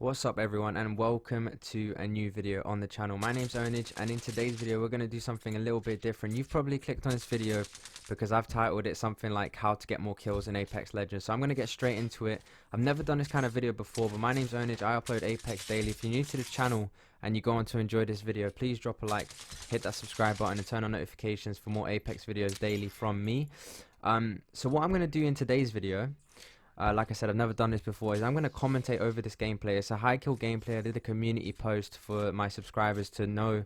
What's up everyone, and welcome to a new video on the channel. My name's Ownage, and in today's video we're going to do something a little bit different. You've probably clicked on this video because I've titled it something like how to get more kills in Apex Legends, so I'm going to get straight into it. I've never done this kind of video before, but my name's Ownage. I upload Apex daily. If you're new to this channel and you go on to enjoy this video, please drop a like, hit that subscribe button and turn on notifications for more Apex videos daily from me. So what I'm going to do in today's video, like I said, I've never done this before, is I'm going to commentate over this gameplay. It's a high kill gameplay. I did a community post for my subscribers to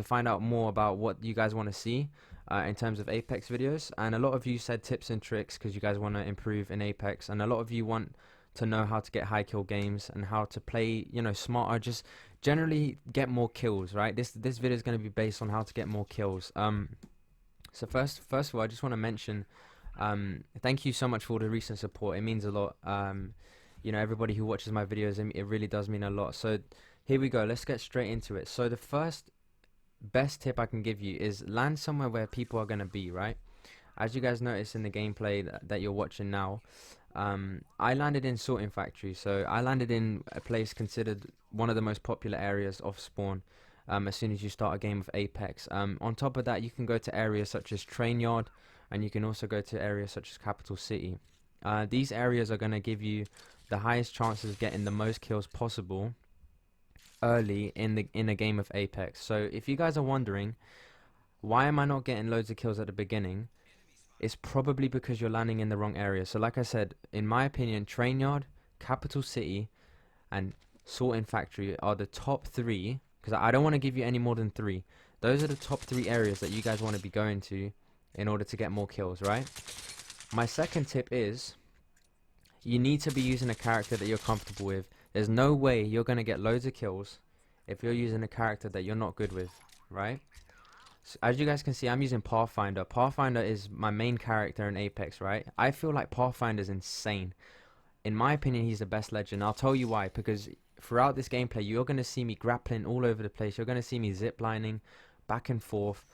find out more about what you guys want to see in terms of Apex videos. And a lot of you said tips and tricks because you guys want to improve in Apex, and a lot of you want to know how to get high kill games and how to play, you know, smarter, just generally get more kills, right? This video is going to be based on how to get more kills. So first of all, I just want to mention, thank you so much for all the recent support. It means a lot. You know, everybody who watches my videos, it really does mean a lot. So here we go, let's get straight into it. So the first best tip I can give you is land somewhere where people are going to be, right? As you guys notice in the gameplay that you're watching now, I landed in Sorting Factory. So I landed in a place considered one of the most popular areas of spawn as soon as you start a game of Apex. On top of that, you can go to areas such as Train Yard, and you can also go to areas such as Capital City. These areas are going to give you the highest chances of getting the most kills possible early in a game of Apex. So if you guys are wondering, why am I not getting loads of kills at the beginning? It's probably because you're landing in the wrong area. So like I said, in my opinion, Train Yard, Capital City, and Sorting Factory are the top three, because I don't want to give you any more than three. Those are the top three areas that you guys want to be going to in order to get more kills, right? My second tip is you need to be using a character that you're comfortable with. There's no way you're going to get loads of kills if you're using a character that you're not good with, right? So as you guys can see, I'm using Pathfinder. Pathfinder is my main character in Apex, right? I feel like Pathfinder's insane. In my opinion, he's the best legend. I'll tell you why, because throughout this gameplay, you're going to see me grappling all over the place. You're going to see me ziplining back and forth.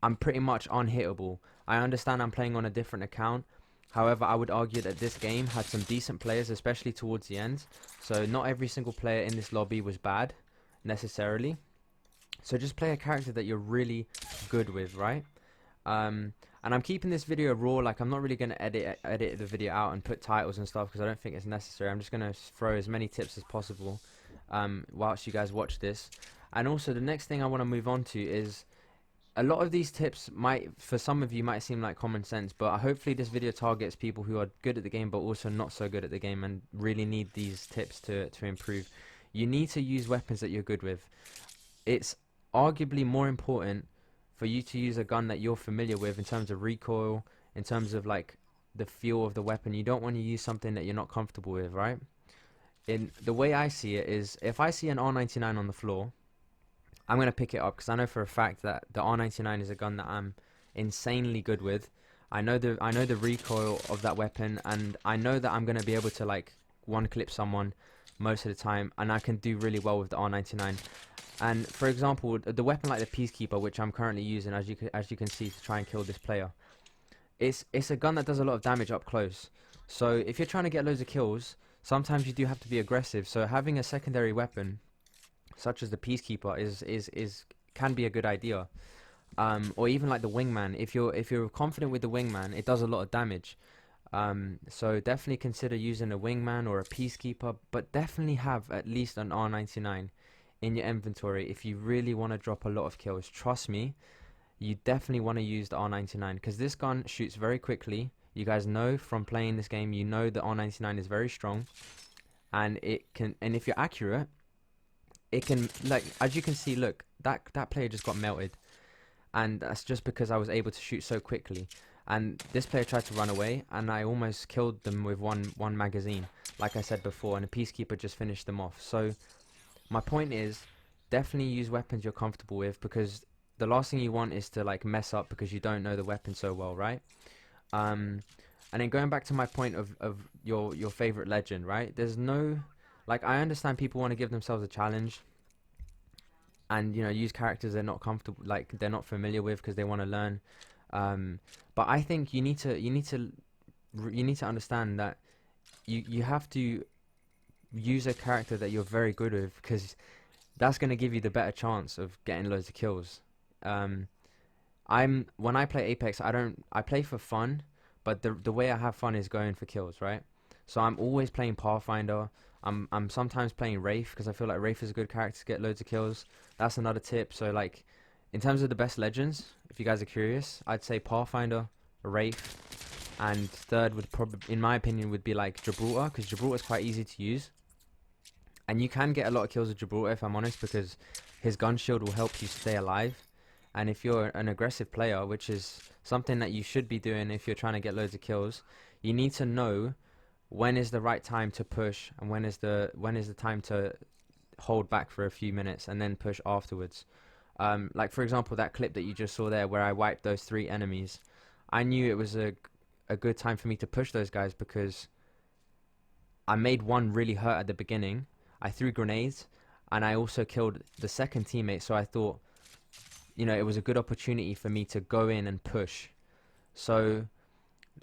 I'm pretty much unhittable. I understand I'm playing on a different account. However, I would argue that this game had some decent players, especially towards the end. So not every single player in this lobby was bad, necessarily. So just play a character that you're really good with, right? And I'm keeping this video raw. Like, I'm not really going to edit the video out and put titles and stuff because I don't think it's necessary. I'm just going to throw as many tips as possible whilst you guys watch this. And also, the next thing I want to move on to is, a lot of these tips might, for some of you, might seem like common sense, but hopefully this video targets people who are good at the game but also not so good at the game and really need these tips to improve. You need to use weapons that you're good with. It's arguably more important for you to use a gun that you're familiar with in terms of recoil, in terms of like the feel of the weapon. You don't want to use something that you're not comfortable with, right? In the way I see it is, if I see an R99 on the floor, I'm going to pick it up because I know for a fact that the R99 is a gun that I'm insanely good with. I know the recoil of that weapon, and I know that I'm going to be able to like one clip someone most of the time, and I can do really well with the R99. And for example, the weapon like the Peacekeeper, which I'm currently using, as you can see, to try and kill this player, it's a gun that does a lot of damage up close. So if you're trying to get loads of kills, sometimes you do have to be aggressive. So having a secondary weapon such as the Peacekeeper can be a good idea, or even like the Wingman. If you're confident with the Wingman, it does a lot of damage. So definitely consider using a Wingman or a Peacekeeper, but definitely have at least an R99 in your inventory if you really want to drop a lot of kills. Trust me, you definitely want to use the R99 because this gun shoots very quickly. You guys know from playing this game, you know the R99 is very strong, and if you're accurate, it can, like, as you can see, look, that player just got melted, and that's just because I was able to shoot so quickly. And this player tried to run away, and I almost killed them with one magazine, like I said before, and the Peacekeeper just finished them off. So my point is, definitely use weapons you're comfortable with, because the last thing you want is to like mess up because you don't know the weapon so well, right? And then going back to my point of your favorite legend, right? There's no, like, I understand people want to give themselves a challenge and, you know, use characters they're not comfortable, like they're not familiar with, because they want to learn. But I think you need to understand that you have to use a character that you're very good with, because that's going to give you the better chance of getting loads of kills. Um, when I play Apex, I play for fun, but the way I have fun is going for kills, right? So I'm always playing Pathfinder. I'm sometimes playing Wraith because I feel like Wraith is a good character to get loads of kills. That's another tip. So like, in terms of the best legends, if you guys are curious, I'd say Pathfinder, Wraith, and third would probably, in my opinion, would be like Gibraltar, because Gibraltar is quite easy to use, and you can get a lot of kills with Gibraltar if I'm honest, because his gun shield will help you stay alive. And if you're an aggressive player, which is something that you should be doing if you're trying to get loads of kills, you need to know when is the right time to push and when is the time to hold back for a few minutes and then push afterwards. Like for example, that clip that you just saw there where I wiped those 3 enemies, I knew it was a good time for me to push those guys because I made one really hurt at the beginning. I threw grenades and I also killed the second teammate, so I thought, you know, it was a good opportunity for me to go in and push. So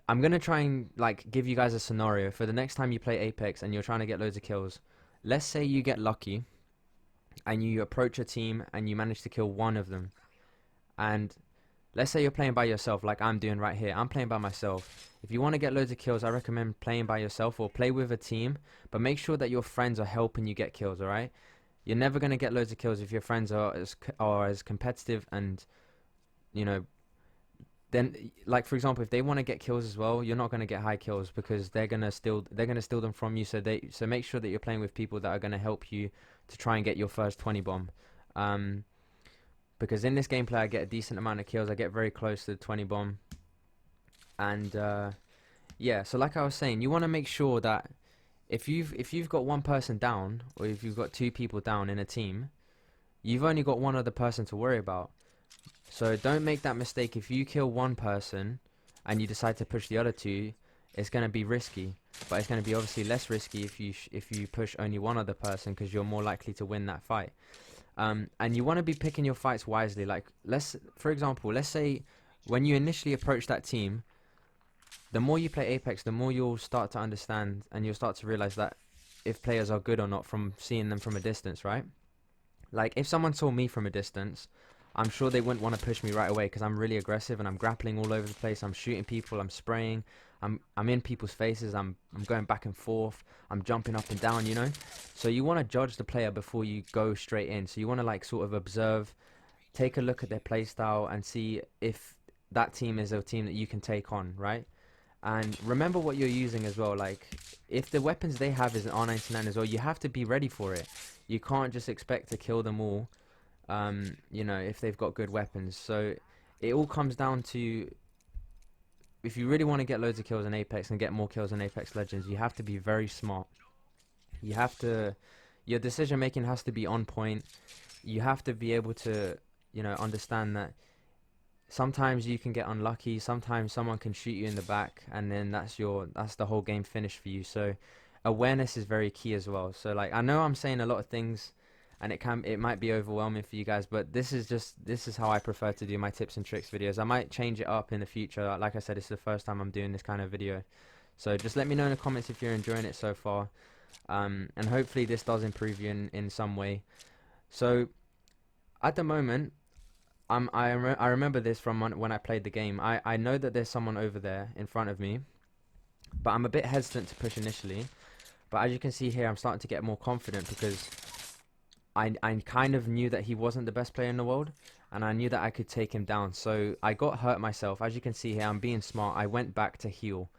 I'm gonna try and like give you guys a scenario for the next time you play Apex and you're trying to get loads of kills. Let's say you get lucky and you approach a team and you manage to kill one of them, and let's say you're playing by yourself like I'm doing right here. I'm playing by myself. If you want to get loads of kills, I recommend playing by yourself or play with a team, but make sure that your friends are helping you get kills, alright? You're never going to get loads of kills if your friends are as competitive and, you know, then, like for example, if they want to get kills as well, you're not going to get high kills because they're going to steal them from you. So make sure that you're playing with people that are going to help you to try and get your first 20 bomb. Because in this gameplay I get a decent amount of kills. I get very close to the 20 bomb. And yeah, so like I was saying, you want to make sure that if you've got one person down, or if you've got 2 people down in a team, you've only got one other person to worry about. So don't make that mistake. If you kill one person and you decide to push the other 2, it's going to be risky, but it's going to be obviously less risky if you push only one other person, because you're more likely to win that fight. And you want to be picking your fights wisely. Like, for example, let's say when you initially approach that team, the more you play Apex, the more you'll start to understand and you'll start to realize that if players are good or not from seeing them from a distance, right? Like, if someone saw me from a distance, I'm sure they wouldn't want to push me right away because I'm really aggressive and I'm grappling all over the place. I'm shooting people, I'm spraying, I'm in people's faces, I'm going back and forth, I'm jumping up and down, you know? So you want to judge the player before you go straight in. So you want to like sort of observe, take a look at their playstyle and see if that team is a team that you can take on, right? And remember what you're using as well. Like, if the weapons they have is an R99 as well, you have to be ready for it. You can't just expect to kill them all, you know, if they've got good weapons. So it all comes down to, if you really want to get loads of kills in Apex and get more kills in Apex Legends, you have to be very smart. You have to, your decision making has to be on point. You have to be able to, you know, understand that sometimes you can get unlucky, sometimes someone can shoot you in the back, and then that's the whole game finished for you. So awareness is very key as well. So like, I know I'm saying a lot of things and it might be overwhelming for you guys, but this is how I prefer to do my tips and tricks videos. I might change it up in the future. Like I said, it's the first time I'm doing this kind of video, so just let me know in the comments if you're enjoying it so far, and hopefully this does improve you in some way. So at the moment, I remember this from when I played the game. I know that there's someone over there in front of me, but I'm a bit hesitant to push initially. But as you can see here, I'm starting to get more confident because I kind of knew that he wasn't the best player in the world, and I knew that I could take him down. So I got hurt myself. As you can see here, I'm being smart. I went back to heal.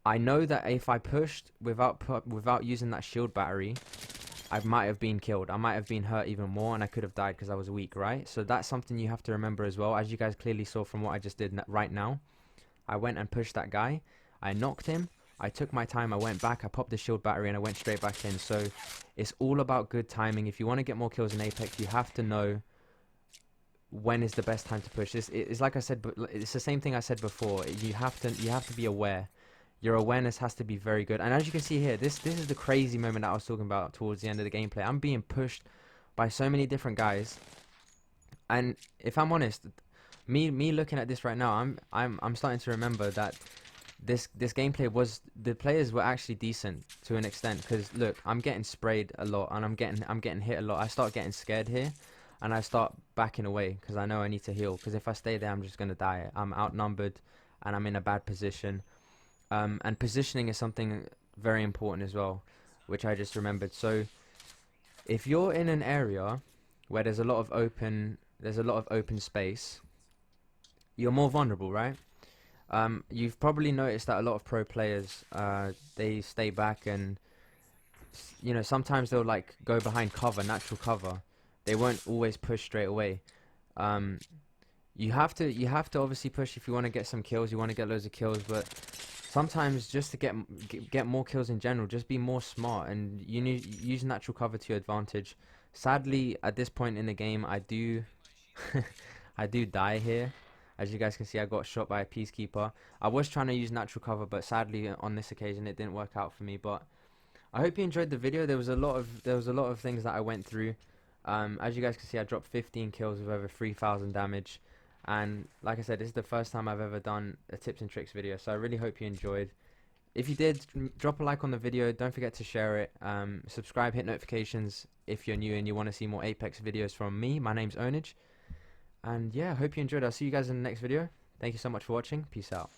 I know that if I pushed without using that shield battery, I might have been killed. I might have been hurt even more, and I could have died because I was weak, right? So that's something you have to remember as well. As you guys clearly saw from what I just did right now, I went and pushed that guy. I knocked him. I took my time. I went back. I popped the shield battery, and I went straight back in. So it's all about good timing. If you want to get more kills in Apex, you have to know when is the best time to push. It's like I said, but it's the same thing I said before. You have to be aware. Your awareness has to be very good. And as you can see here, this is the crazy moment that I was talking about towards the end of the gameplay. I'm being pushed by so many different guys, and if I'm honest, me looking at this right now, I'm starting to remember that this gameplay was, the players were actually decent to an extent, because look, I'm getting sprayed a lot and I'm getting hit a lot. I start getting scared here and I start backing away because I know I need to heal, because if I stay there I'm just gonna die. I'm outnumbered and I'm in a bad position. And positioning is something very important as well, which I just remembered. So if you're in an area where there's a lot of open space, you're more vulnerable, right? You've probably noticed that a lot of pro players, they stay back, and you know, sometimes they'll like go behind cover, natural cover. They won't always push straight away. Um, you have to obviously push if you want to get some kills. You want to get loads of kills, but sometimes just to get more kills in general, just be more smart, and you need use natural cover to your advantage. Sadly, at this point in the game, I do I do die here. As you guys can see, I got shot by a peacekeeper. I was trying to use natural cover, but sadly on this occasion it didn't work out for me. But I hope you enjoyed the video. There was a lot of things that I went through. As you guys can see, I dropped 15 kills with over 3,000 damage. And like I said, this is the first time I've ever done a tips and tricks video, so I really hope you enjoyed. If you did, drop a like on the video, don't forget to share it, subscribe, hit notifications if you're new and you want to see more Apex videos from me. My name's Ownage, and yeah, I hope you enjoyed. I'll see you guys in the next video. Thank you so much for watching. Peace out.